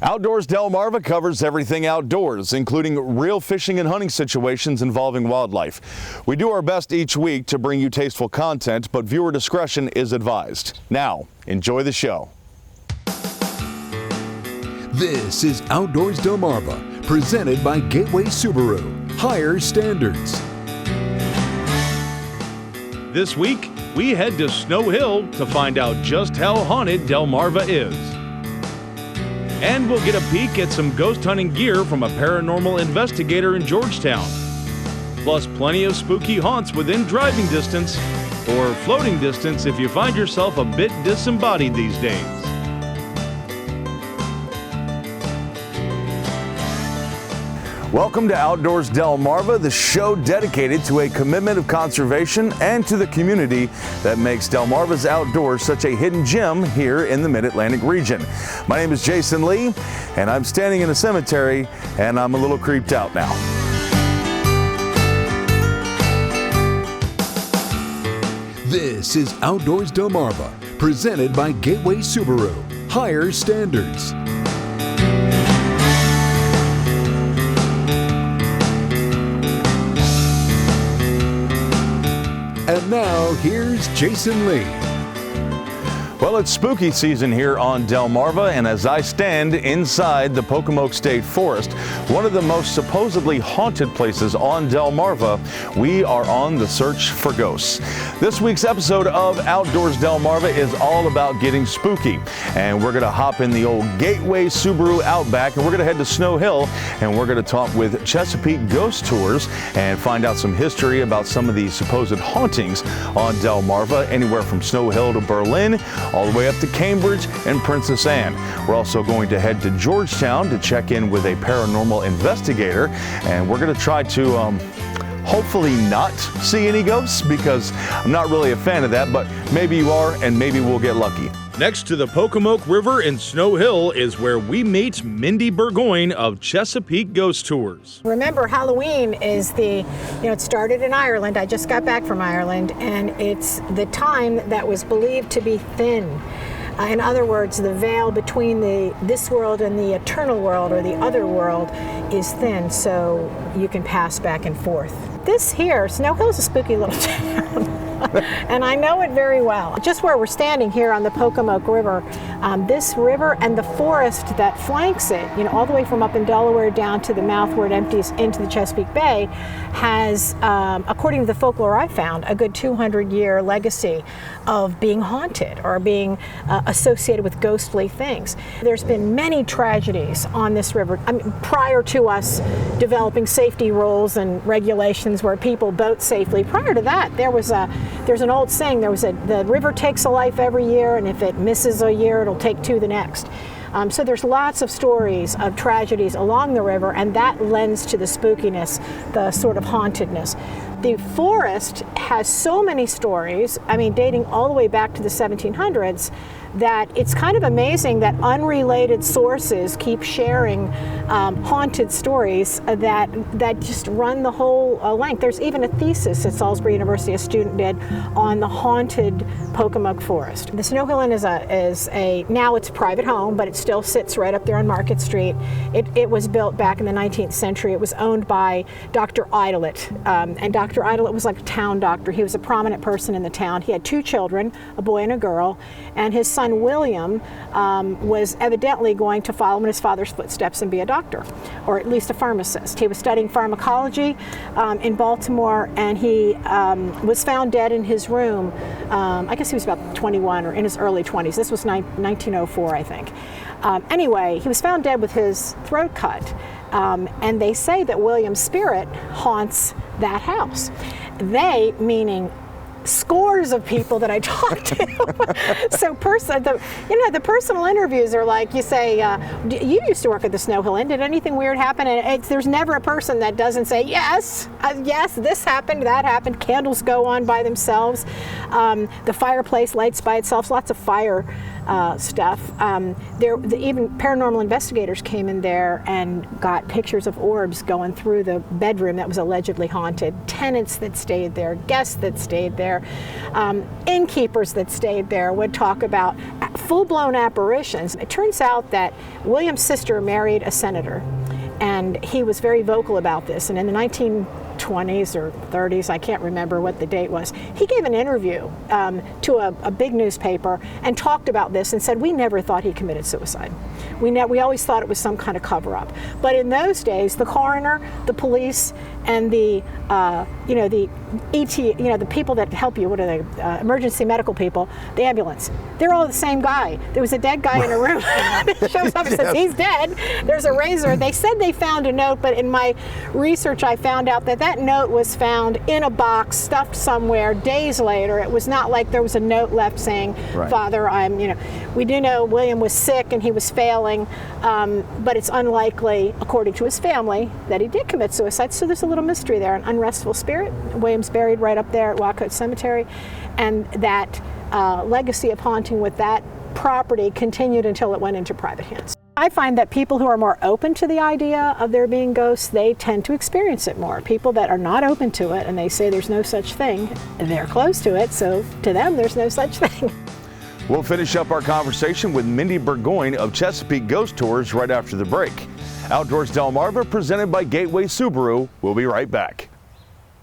Outdoors-Delmarva covers everything outdoors, including real fishing and hunting situations involving wildlife. We do our best each week to bring you tasteful content, but viewer discretion is advised. Now, enjoy the show. This is Outdoors-Delmarva, presented by Gateway Subaru. Higher standards. This week, we head to Snow Hill to find out just how haunted Delmarva is. And we'll get a peek at some ghost hunting gear from a paranormal investigator in Georgetown. Plus plenty of spooky haunts within driving distance or floating distance if you find yourself a bit disembodied these days. Welcome to Outdoors-Delmarva, the show dedicated to a commitment of conservation and to the community that makes Delmarva's outdoors such a hidden gem here in the Mid-Atlantic region. My name is Jason Lee, and I'm standing in a cemetery, and I'm a little creeped out now. This is Outdoors-Delmarva, presented by Gateway Subaru. Higher standards. And now, here's Jason Lee. Well, it's spooky season here on Delmarva, and as I stand inside the Pocomoke State Forest, one of the most supposedly haunted places on Delmarva, we are on the search for ghosts. This week's episode of Outdoors-Delmarva is all about getting spooky, and we're going to hop in the old Gateway Subaru Outback, and we're going to head to Snow Hill, and we're going to talk with Chesapeake Ghost Tours and find out some history about some of these supposed hauntings on Delmarva, anywhere from Snow Hill to Berlin, all the way up to Cambridge and Princess Anne. We're also going to head to Georgetown to check in with a paranormal investigator, and we're going to try to hopefully not see any ghosts, because I'm not really a fan of that, but maybe you are, and maybe we'll get lucky. Next to the Pocomoke River in Snow Hill is where we meet Mindy Burgoyne of Chesapeake Ghost Tours. Remember, Halloween is it started in Ireland. I just got back from Ireland, and it's the time that was believed to be thin. In other words, the veil between this world and the eternal world, or the other world, is thin, so you can pass back and forth. This here, Snow Hill, is a spooky little town. And I know it very well. Just where we're standing here on the Pocomoke River, this river and the forest that flanks it, all the way from up in Delaware down to the mouth where it empties into the Chesapeake Bay, has, according to the folklore I found, a good 200-year legacy of being haunted or being associated with ghostly things. There's been many tragedies on this river. Prior to us developing safety rules and regulations where people boat safely, prior to that, there's an old saying, the river takes a life every year, and if it misses a year, it'll take two the next. So there's lots of stories of tragedies along the river, and that lends to the spookiness, the sort of hauntedness. The forest has so many stories, dating all the way back to the 1700s, that it's kind of amazing that unrelated sources keep sharing haunted stories that just run the whole length. There's even a thesis at Salisbury University a student did on the haunted Pocomoke Forest. The Snow Hill Inn is now it's a private home, but it still sits right up there on Market Street. It was built back in the 19th century. It was owned by Dr. Idolet, and Dr. Idolet was like a town doctor. He was a prominent person in the town. He had two children, a boy and a girl, and his son William was evidently going to follow in his father's footsteps and be a doctor, or at least a pharmacist. He was studying pharmacology in Baltimore, and he was found dead in his room. I guess he was about 21 or in his early 20s. This was 1904, I think. Anyway, he was found dead with his throat cut, and they say that William's spirit haunts that house. They, meaning scores of people that I talked to. So the personal interviews are like, you say, you used to work at the Snow Hill Inn, did anything weird happen? And there's never a person that doesn't say, yes, this happened, that happened. Candles go on by themselves. The fireplace lights by itself. Lots of fire stuff. Even paranormal investigators came in there and got pictures of orbs going through the bedroom that was allegedly haunted. Tenants that stayed there, guests that stayed there, innkeepers that stayed there would talk about full-blown apparitions. It turns out that William's sister married a senator, and he was very vocal about this. And in the 1920s or 30s, I can't remember what the date was, he gave an interview to a big newspaper and talked about this and said, we never thought he committed suicide. We always thought it was some kind of cover-up. But in those days, the coroner, the police, and the the people that help you, what are they, emergency medical people, the ambulance, they're all the same guy. There was a dead guy in a room. It shows up and says, he's dead. There's a razor. They said they found a note, but in my research I found out that that note was found in a box, stuffed somewhere days later. It was not like there was a note left saying, Father, we do know William was sick and he was failing, but it's unlikely, according to his family, that he did commit suicide. So there's a little mystery there, an unrestful spirit. William's buried right up there at Wacott Cemetery, and that legacy of haunting with that property continued until it went into private hands. I find that people who are more open to the idea of there being ghosts, they tend to experience it more. People that are not open to it and they say there's no such thing, they're close to it, so to them there's no such thing. We'll finish up our conversation with Mindy Burgoyne of Chesapeake Ghost Tours right after the break. Outdoors Delmarva, presented by Gateway Subaru. We'll be right back.